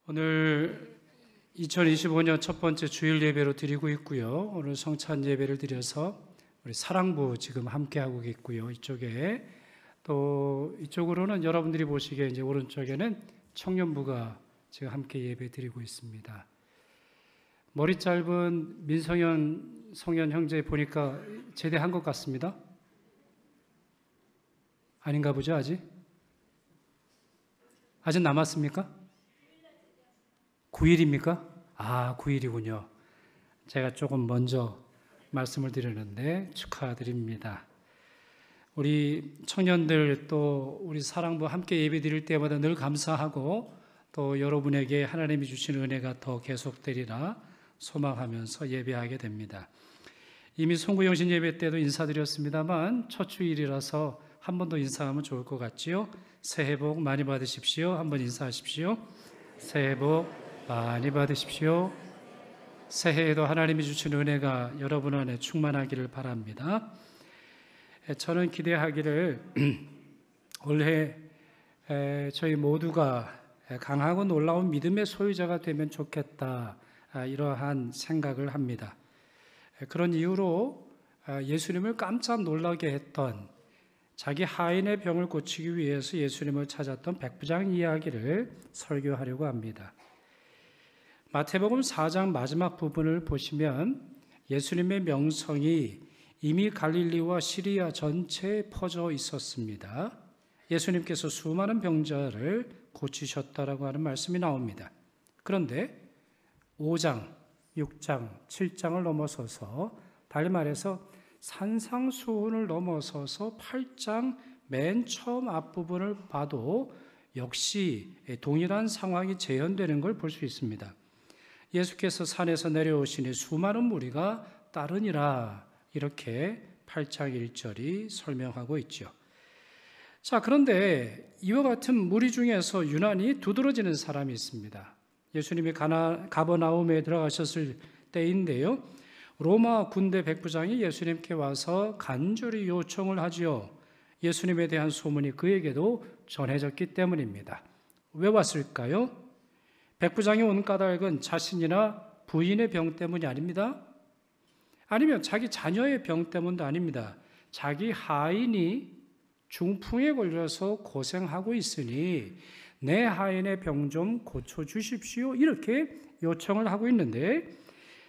오늘 2025년 첫 번째 주일 예배로 드리고 있고요. 오늘 성찬 예배를 드려서 우리 사랑부 지금 함께하고 있고요. 이쪽에 또 이쪽으로는 여러분들이 보시기에 이제 오른쪽에는 청년부가 지금 함께 예배 드리고 있습니다. 머리 짧은 민성현 성현 형제 보니까 제대한 것 같습니다. 아닌가 보죠, 아직? 아직 남았습니까? 9일입니까? 9일이군요. 제가 조금 먼저 말씀을 드렸는데 축하드립니다. 우리 청년들 또 우리 사랑부 함께 예배 드릴 때마다 늘 감사하고 또 여러분에게 하나님이 주시는 은혜가 더 계속되리라 소망하면서 예배하게 됩니다. 이미 송구영신 예배 때도 인사드렸습니다만 첫 주일이라서 한 번 더 인사하면 좋을 것 같지요? 새해 복 많이 받으십시오. 한번 인사하십시오. 새해 복 많이 받으십시오. 새해에도 하나님이 주신 은혜가 여러분 안에 충만하기를 바랍니다. 저는 기대하기를 올해 저희 모두가 강하고 놀라운 믿음의 소유자가 되면 좋겠다, 이러한 생각을 합니다. 그런 이유로 예수님을 깜짝 놀라게 했던 자기 하인의 병을 고치기 위해서 예수님을 찾았던 백부장 이야기를 설교하려고 합니다. 마태복음 4장 마지막 부분을 보시면 예수님의 명성이 이미 갈릴리와 시리아 전체에 퍼져 있었습니다. 예수님께서 수많은 병자를 고치셨다라고 하는 말씀이 나옵니다. 그런데 5장, 6장, 7장을 넘어서서 달리 말해서 산상수훈을 넘어서서 8장 맨 처음 앞부분을 봐도 역시 동일한 상황이 재현되는 걸 볼 수 있습니다. 예수께서 산에서 내려오시니 수많은 무리가 따르니라, 이렇게 8장 1절이 설명하고 있죠. 자, 그런데 이와 같은 무리 중에서 유난히 두드러지는 사람이 있습니다. 예수님이 가버나움에 들어가셨을 때인데요, 로마 군대 백부장이 예수님께 와서 간절히 요청을 하지요. 예수님에 대한 소문이 그에게도 전해졌기 때문입니다. 왜 왔을까요? 백부장이 온 까닭은 자신이나 부인의 병 때문이 아닙니다. 아니면 자기 자녀의 병 때문도 아닙니다. 자기 하인이 중풍에 걸려서 고생하고 있으니 내 하인의 병 좀 고쳐주십시오, 이렇게 요청을 하고 있는데,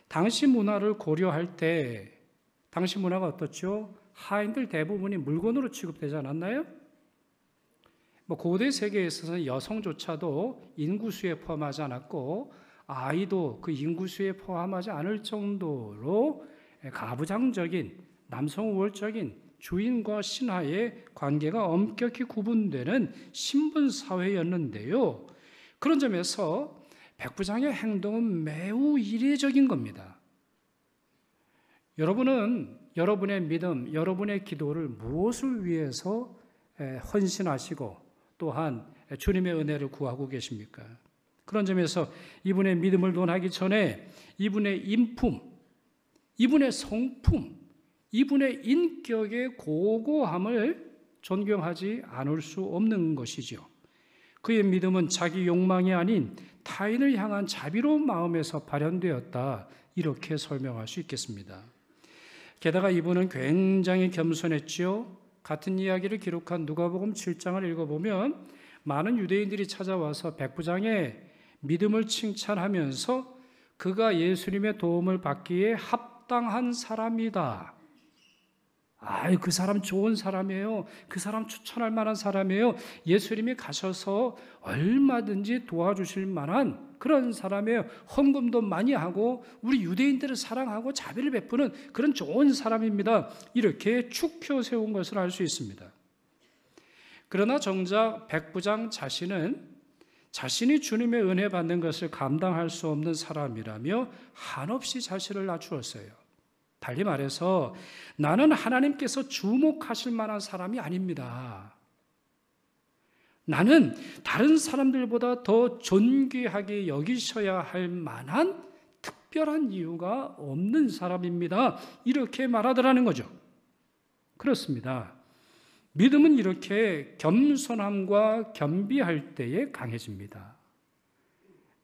당시 문화를 고려할 때 당시 문화가 어떻죠? 하인들 대부분이 물건으로 취급되지 않았나요? 고대 세계에 있어서는 여성조차도 인구수에 포함하지 않았고 아이도 그 인구수에 포함하지 않을 정도로 가부장적인 남성 우월적인 주인과 신하의 관계가 엄격히 구분되는 신분 사회였는데요. 그런 점에서 백부장의 행동은 매우 이례적인 겁니다. 여러분은 여러분의 믿음, 여러분의 기도를 무엇을 위해서 헌신하시고 또한 주님의 은혜를 구하고 계십니까? 그런 점에서 이분의 믿음을 논하기 전에 이분의 인품, 이분의 성품, 이분의 인격의 고고함을 존경하지 않을 수 없는 것이죠. 그의 믿음은 자기 욕망이 아닌 타인을 향한 자비로운 마음에서 발현되었다, 이렇게 설명할 수 있겠습니다. 게다가 이분은 굉장히 겸손했지요. 같은 이야기를 기록한 누가복음 7장을 읽어보면 많은 유대인들이 찾아와서 백부장의 믿음을 칭찬하면서 그가 예수님의 도움을 받기에 합당한 사람이다. 그 사람 좋은 사람이에요. 그 사람 추천할 만한 사람이에요. 예수님이 가셔서 얼마든지 도와주실 만한 그런 사람이에요. 헌금도 많이 하고 우리 유대인들을 사랑하고 자비를 베푸는 그런 좋은 사람입니다. 이렇게 축혀 세운 것을 알 수 있습니다. 그러나 정작 백부장 자신은 자신이 주님의 은혜 받는 것을 감당할 수 없는 사람이라며 한없이 자신을 낮추었어요. 달리 말해서 나는 하나님께서 주목하실 만한 사람이 아닙니다. 나는 다른 사람들보다 더 존귀하게 여기셔야 할 만한 특별한 이유가 없는 사람입니다. 이렇게 말하더라는 거죠. 그렇습니다. 믿음은 이렇게 겸손함과 겸비할 때에 강해집니다.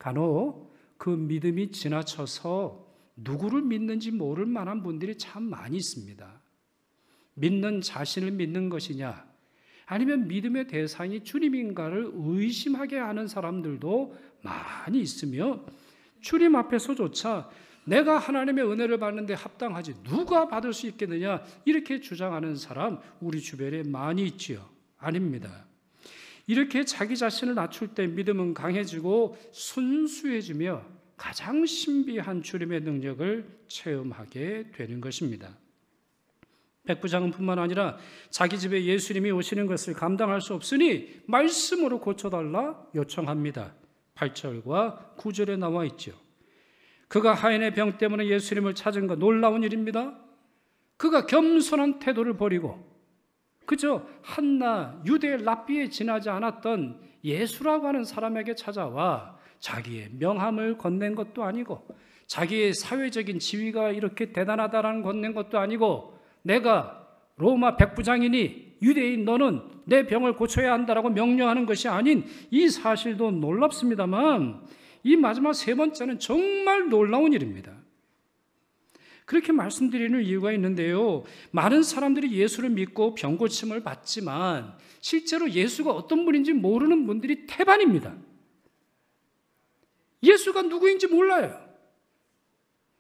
간혹 그 믿음이 지나쳐서 누구를 믿는지 모를 만한 분들이 참 많이 있습니다. 믿는 자신을 믿는 것이냐, 아니면 믿음의 대상이 주님인가를 의심하게 하는 사람들도 많이 있으며, 주님 앞에서조차 내가 하나님의 은혜를 받는데 합당하지 누가 받을 수 있겠느냐 이렇게 주장하는 사람 우리 주변에 많이 있지요. 아닙니다. 이렇게 자기 자신을 낮출 때 믿음은 강해지고 순수해지며 가장 신비한 주님의 능력을 체험하게 되는 것입니다. 백부장은 뿐만 아니라 자기 집에 예수님이 오시는 것을 감당할 수 없으니 말씀으로 고쳐달라 요청합니다. 8절과 9절에 나와 있죠. 그가 하인의 병 때문에 예수님을 찾은 것 놀라운 일입니다. 그가 겸손한 태도를 버리고 그저 한나 유대 랍비에 지나지 않았던 예수라고 하는 사람에게 찾아와 자기의 명함을 건넨 것도 아니고 자기의 사회적인 지위가 이렇게 대단하다라는 건넨 것도 아니고 내가 로마 백부장이니 유대인 너는 내 병을 고쳐야 한다라고 명령하는 것이 아닌 이 사실도 놀랍습니다만 이 마지막 세 번째는 정말 놀라운 일입니다. 그렇게 말씀드리는 이유가 있는데요. 많은 사람들이 예수를 믿고 병 고침을 받지만 실제로 예수가 어떤 분인지 모르는 분들이 태반입니다. 예수가 누구인지 몰라요.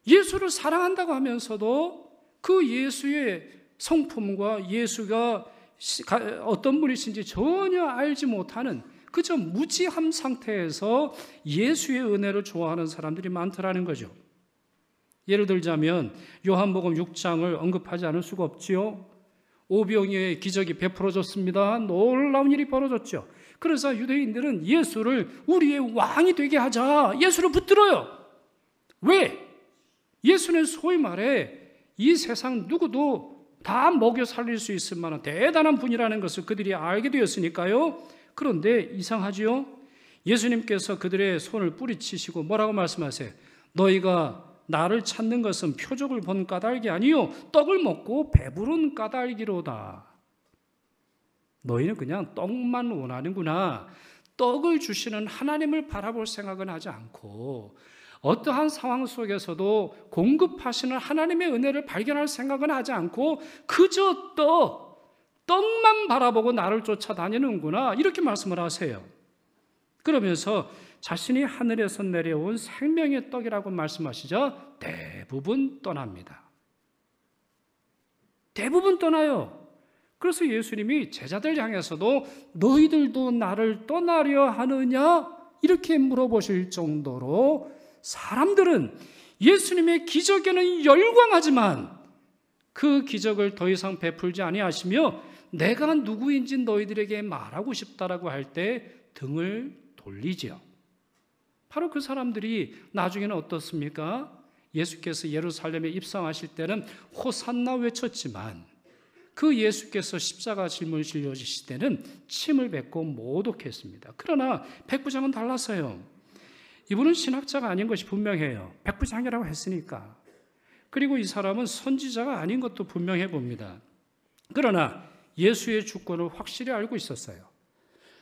예수를 사랑한다고 하면서도 그 예수의 성품과 예수가 어떤 분이신지 전혀 알지 못하는 그저 무지함 상태에서 예수의 은혜를 좋아하는 사람들이 많더라는 거죠. 예를 들자면 요한복음 6장을 언급하지 않을 수가 없지요. 오병이어의 기적이 베풀어졌습니다. 놀라운 일이 벌어졌죠. 그래서 유대인들은 예수를 우리의 왕이 되게 하자. 예수를 붙들어요. 왜? 예수는 소위 말해 이 세상 누구도 다 먹여 살릴 수 있을 만한 대단한 분이라는 것을 그들이 알게 되었으니까요. 그런데 이상하지요? 예수님께서 그들의 손을 뿌리치시고 뭐라고 말씀하세요? 너희가 나를 찾는 것은 표적을 본 까닭이 아니요 떡을 먹고 배부른 까닭이로다. 너희는 그냥 떡만 원하는구나. 떡을 주시는 하나님을 바라볼 생각은 하지 않고 어떠한 상황 속에서도 공급하시는 하나님의 은혜를 발견할 생각은 하지 않고 그저 떡만 바라보고 나를 쫓아다니는구나 이렇게 말씀을 하세요. 그러면서 자신이 하늘에서 내려온 생명의 떡이라고 말씀하시자 대부분 떠납니다. 대부분 떠나요. 그래서 예수님이 제자들 향해서도 너희들도 나를 떠나려 하느냐 이렇게 물어보실 정도로 사람들은 예수님의 기적에는 열광하지만 그 기적을 더 이상 베풀지 아니하시며 내가 누구인지 너희들에게 말하고 싶다라고 할 때 등을 돌리지요. 바로 그 사람들이 나중에는 어떻습니까? 예수께서 예루살렘에 입성하실 때는 호산나 외쳤지만 그 예수께서 십자가 짊을 실려주실 때는 침을 뱉고 모독했습니다. 그러나 백부장은 달랐어요. 이분은 신학자가 아닌 것이 분명해요. 백부장이라고 했으니까. 그리고 이 사람은 선지자가 아닌 것도 분명해 봅니다. 그러나 예수의 주권을 확실히 알고 있었어요.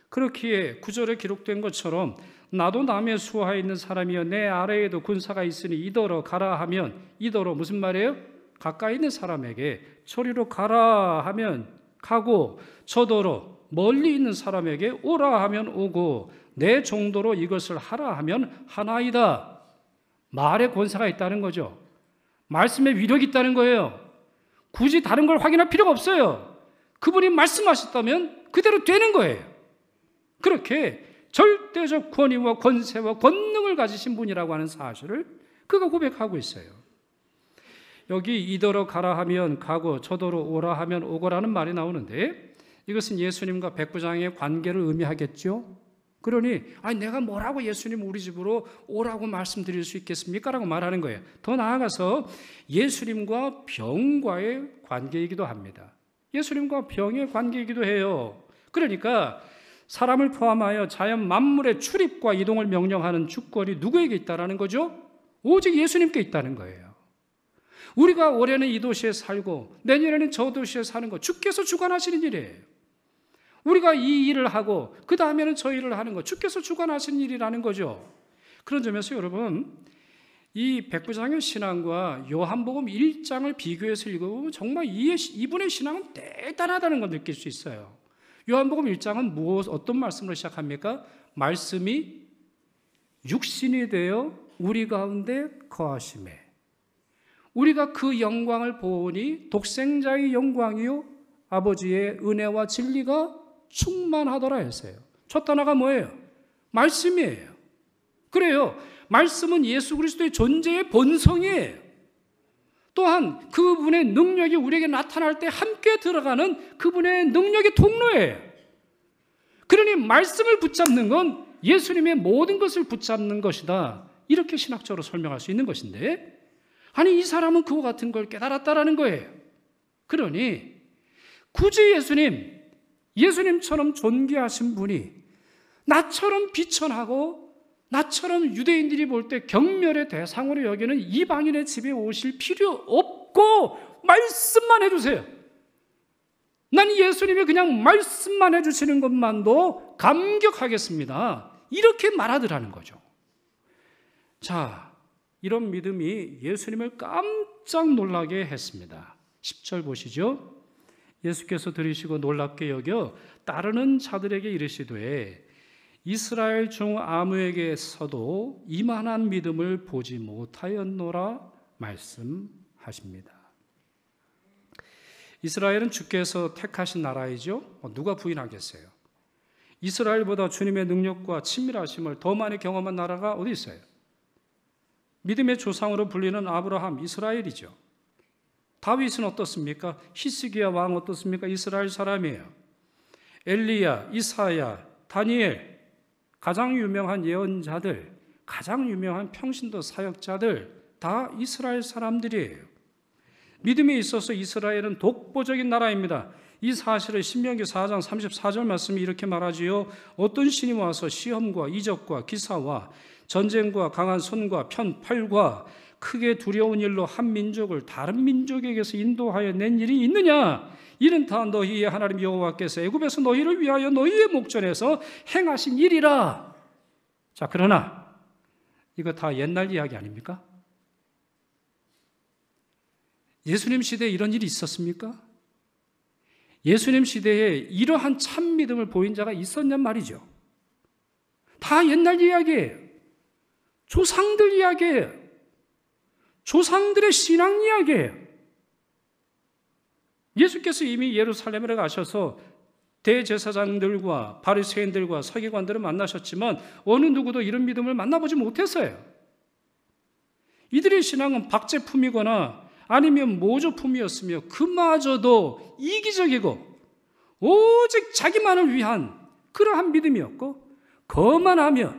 그렇기에 9절에 기록된 것처럼 나도 남의 수하에 있는 사람이여 내 아래에도 군사가 있으니 이더러 가라 하면 이더러 무슨 말이에요? 가까이 있는 사람에게 저리로 가라 하면 가고 저더러 멀리 있는 사람에게 오라 하면 오고 내 정도로 이것을 하라 하면 하나이다. 말에 권세가 있다는 거죠. 말씀에 위력이 있다는 거예요. 굳이 다른 걸 확인할 필요가 없어요. 그분이 말씀하셨다면 그대로 되는 거예요. 그렇게 절대적 권위와 권세와 권능을 가지신 분이라고 하는 사실을 그가 고백하고 있어요. 여기 이더러 가라 하면 가고 저더러 오라 하면 오고라는 말이 나오는데 이것은 예수님과 백부장의 관계를 의미하겠죠. 그러니 내가 뭐라고 예수님 우리 집으로 오라고 말씀드릴 수 있겠습니까? 라고 말하는 거예요. 더 나아가서 예수님과 병과의 관계이기도 합니다. 예수님과 병의 관계이기도 해요. 그러니까 사람을 포함하여 자연 만물의 출입과 이동을 명령하는 주권이 누구에게 있다라는 거죠? 오직 예수님께 있다는 거예요. 우리가 올해는 이 도시에 살고 내년에는 저 도시에 사는 거 주께서 주관하시는 일이에요. 우리가 이 일을 하고 그 다음에는 저 일을 하는 거 주께서 주관하시는 일이라는 거죠. 그런 점에서 여러분, 이 백부장의 신앙과 요한복음 1장을 비교해서 읽어보면 정말 이분의 신앙은 대단하다는 걸 느낄 수 있어요. 요한복음 1장은 어떤 말씀으로 시작합니까? 말씀이 육신이 되어 우리 가운데 거하심에 우리가 그 영광을 보니 독생자의 영광이요 아버지의 은혜와 진리가 충만하더라 했어요. 첫 단어가 뭐예요? 말씀이에요. 그래요. 말씀은 예수 그리스도의 존재의 본성이에요. 또한 그분의 능력이 우리에게 나타날 때 함께 들어가는 그분의 능력의 통로예요. 그러니 말씀을 붙잡는 건 예수님의 모든 것을 붙잡는 것이다. 이렇게 신학적으로 설명할 수 있는 것인데, 아니 이 사람은 그와 같은 걸 깨달았다라는 거예요. 그러니 굳이 예수님처럼 존귀하신 분이 나처럼 비천하고 나처럼 유대인들이 볼 때 경멸의 대상으로 여기는 이방인의 집에 오실 필요 없고 말씀만 해주세요. 난 예수님이 그냥 말씀만 해주시는 것만도 감격하겠습니다. 이렇게 말하더라는 거죠. 자, 이런 믿음이 예수님을 깜짝 놀라게 했습니다. 10절 보시죠. 예수께서 들으시고 놀랍게 여겨 따르는 자들에게 이르시되 이스라엘 중 아무에게서도 이만한 믿음을 보지 못하였노라 말씀하십니다. 이스라엘은 주께서 택하신 나라이죠. 누가 부인하겠어요? 이스라엘보다 주님의 능력과 친밀하심을 더 많이 경험한 나라가 어디 있어요? 믿음의 조상으로 불리는 아브라함, 이스라엘이죠. 다윗은 어떻습니까? 히스기야 왕 어떻습니까? 이스라엘 사람이에요. 엘리야, 이사야, 다니엘, 가장 유명한 예언자들, 가장 유명한 평신도 사역자들 다 이스라엘 사람들이에요. 믿음에 있어서 이스라엘은 독보적인 나라입니다. 이 사실을 신명기 4장 34절 말씀이 이렇게 말하지요. 어떤 신이 와서 시험과 이적과 기사와 전쟁과 강한 손과 편팔과 크게 두려운 일로 한 민족을 다른 민족에게서 인도하여 낸 일이 있느냐? 이는 다 너희의 하나님 여호와께서 애굽에서 너희를 위하여 너희의 목전에서 행하신 일이라. 자, 그러나 이거 다 옛날 이야기 아닙니까? 예수님 시대에 이런 일이 있었습니까? 예수님 시대에 이러한 참 믿음을 보인 자가 있었냔 말이죠. 다 옛날 이야기예요. 조상들 이야기예요. 조상들의 신앙 이야기예요. 예수께서 이미 예루살렘에 가셔서 대제사장들과 바리새인들과 서기관들을 만나셨지만 어느 누구도 이런 믿음을 만나보지 못했어요. 이들의 신앙은 박제품이거나 아니면 모조품이었으며 그마저도 이기적이고 오직 자기만을 위한 그러한 믿음이었고, 거만하며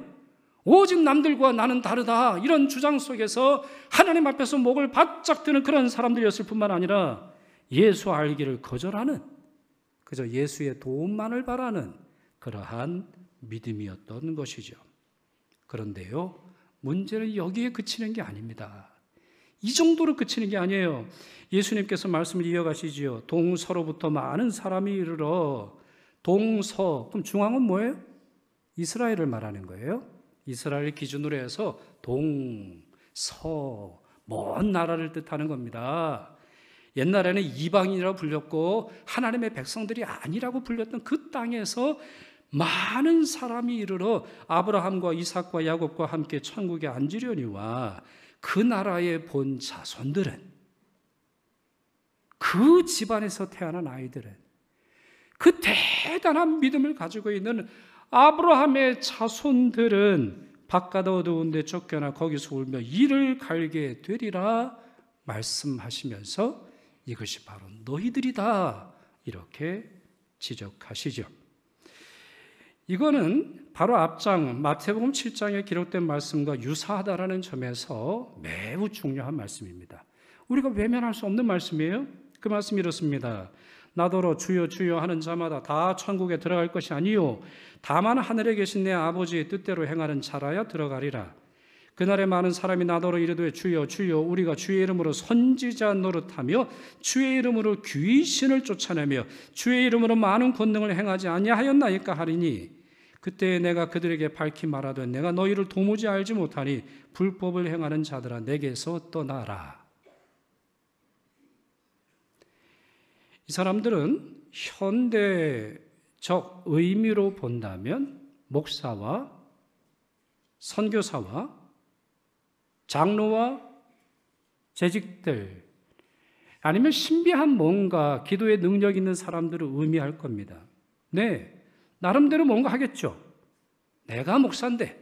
오직 남들과 나는 다르다 이런 주장 속에서 하나님 앞에서 목을 바짝 드는 그런 사람들이었을 뿐만 아니라 예수 알기를 거절하는, 그저 예수의 도움만을 바라는 그러한 믿음이었던 것이죠. 그런데요, 문제는 여기에 그치는 게 아닙니다. 이 정도로 그치는 게 아니에요. 예수님께서 말씀을 이어가시지요. 동서로부터 많은 사람이 이르러, 동서, 그럼 중앙은 뭐예요? 이스라엘을 말하는 거예요. 이스라엘 기준으로 해서 동서, 먼 나라를 뜻하는 겁니다. 옛날에는 이방인이라고 불렸고 하나님의 백성들이 아니라고 불렸던 그 땅에서 많은 사람이 이르러 아브라함과 이삭과 야곱과 함께 천국에 앉으려니와 그 나라의 본 자손들은, 그 집안에서 태어난 아이들은, 그 대단한 믿음을 가지고 있는 아브라함의 자손들은 바깥 어두운 데 쫓겨나 거기서 울며 이를 갈게 되리라 말씀하시면서 이것이 바로 너희들이다 이렇게 지적하시죠. 이거는 바로 앞장 마태복음 7장에 기록된 말씀과 유사하다라는 점에서 매우 중요한 말씀입니다. 우리가 외면할 수 없는 말씀이에요. 그 말씀이 이렇습니다. 나더러 주여 주여 하는 자마다 다 천국에 들어갈 것이 아니요 다만 하늘에 계신 내 아버지의 뜻대로 행하는 자라야 들어가리라. 그날에 많은 사람이 나더러 이르되 주여 주여 우리가 주의 이름으로 선지자 노릇하며 주의 이름으로 귀신을 쫓아내며 주의 이름으로 많은 권능을 행하지 아니하였나이까 하리니 그때 내가 그들에게 밝히 말하되 내가 너희를 도무지 알지 못하니 불법을 행하는 자들아 내게서 떠나라. 이 사람들은 현대적 의미로 본다면 목사와 선교사와 장로와 재직들 아니면 신비한 뭔가 기도에 능력 있는 사람들을 의미할 겁니다. 네, 나름대로 뭔가 하겠죠. 내가 목사인데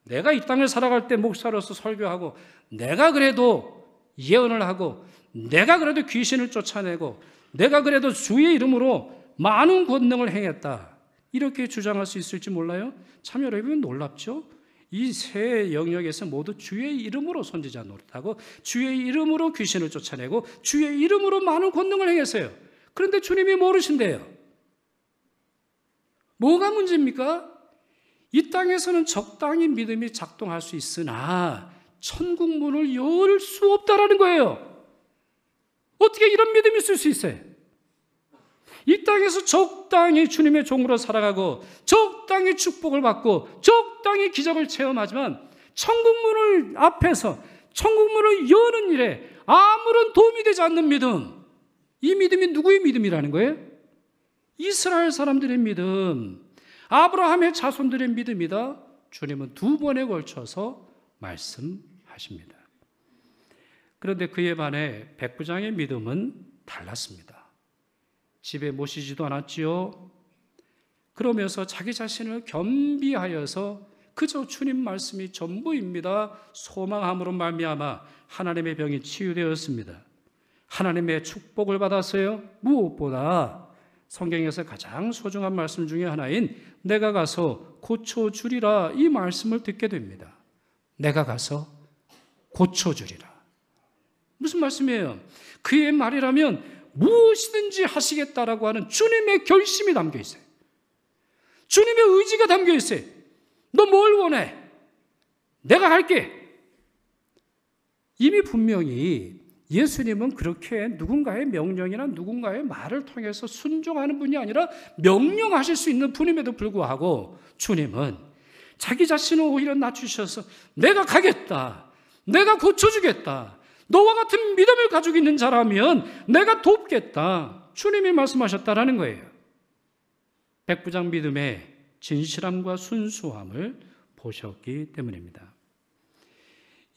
내가 이 땅을 살아갈 때 목사로서 설교하고 내가 그래도 예언을 하고 내가 그래도 귀신을 쫓아내고 내가 그래도 주의 이름으로 많은 권능을 행했다. 이렇게 주장할 수 있을지 몰라요. 참 여러분 놀랍죠? 이 세 영역에서 모두 주의 이름으로 선지자 노릇하고 주의 이름으로 귀신을 쫓아내고 주의 이름으로 많은 권능을 행했어요. 그런데 주님이 모르신대요. 뭐가 문제입니까? 이 땅에서는 적당히 믿음이 작동할 수 있으나 천국 문을 열 수 없다라는 거예요. 어떻게 이런 믿음이 있을 수 있어요? 이 땅에서 적당히 주님의 종으로 살아가고 적당히 축복을 받고 적당히 기적을 체험하지만 천국 문을 앞에서 천국 문을 여는 일에 아무런 도움이 되지 않는 믿음, 이 믿음이 누구의 믿음이라는 거예요? 이스라엘 사람들의 믿음, 아브라함의 자손들의 믿음이다. 주님은 두 번에 걸쳐서 말씀하십니다. 그런데 그에 반해 백부장의 믿음은 달랐습니다. 집에 모시지도 않았지요. 그러면서 자기 자신을 겸비하여서 그저 주님 말씀이 전부입니다. 소망함으로 말미암아 하나님의 병이 치유되었습니다. 하나님의 축복을 받았어요. 무엇보다 성경에서 가장 소중한 말씀 중에 하나인 내가 가서 고쳐주리라 이 말씀을 듣게 됩니다. 내가 가서 고쳐주리라. 무슨 말씀이에요? 그의 말이라면 무엇이든지 하시겠다라고 하는 주님의 결심이 담겨 있어요. 주님의 의지가 담겨 있어요. 너 뭘 원해? 내가 할게. 이미 분명히 예수님은 그렇게 누군가의 명령이나 누군가의 말을 통해서 순종하는 분이 아니라 명령하실 수 있는 분임에도 불구하고 주님은 자기 자신을 오히려 낮추셔서 내가 가겠다. 내가 고쳐주겠다. 너와 같은 믿음을 가지고 있는 자라면 내가 돕겠다. 주님이 말씀하셨다라는 거예요. 백부장 믿음의 진실함과 순수함을 보셨기 때문입니다.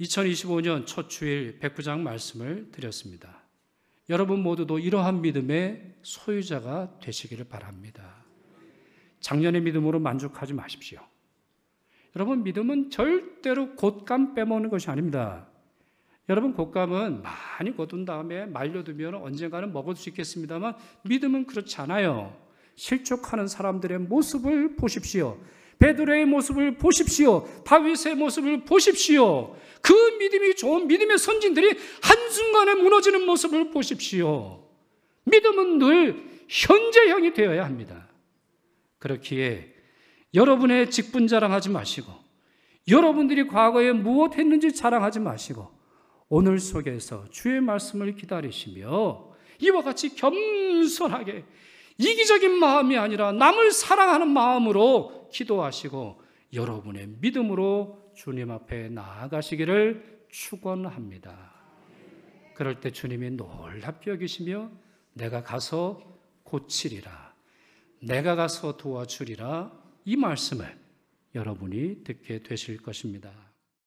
2025년 첫 주일 백부장 말씀을 드렸습니다. 여러분 모두도 이러한 믿음의 소유자가 되시기를 바랍니다. 작년의 믿음으로 만족하지 마십시오. 여러분 믿음은 절대로 곶감 빼먹는 것이 아닙니다. 여러분 곶감은 많이 거둔 다음에 말려두면 언젠가는 먹을 수 있겠습니다만 믿음은 그렇지 않아요. 실족하는 사람들의 모습을 보십시오. 베드로의 모습을 보십시오. 다윗의 모습을 보십시오. 그 믿음이 좋은 믿음의 선진들이 한순간에 무너지는 모습을 보십시오. 믿음은 늘 현재형이 되어야 합니다. 그렇기에 여러분의 직분 자랑하지 마시고 여러분들이 과거에 무엇 했는지 자랑하지 마시고 오늘 속에서 주의 말씀을 기다리시며 이와 같이 겸손하게 이기적인 마음이 아니라 남을 사랑하는 마음으로 기도하시고 여러분의 믿음으로 주님 앞에 나아가시기를 축원합니다. 그럴 때 주님이 놀랍게 여기시며 내가 가서 고치리라, 내가 가서 도와주리라 이 말씀을 여러분이 듣게 되실 것입니다.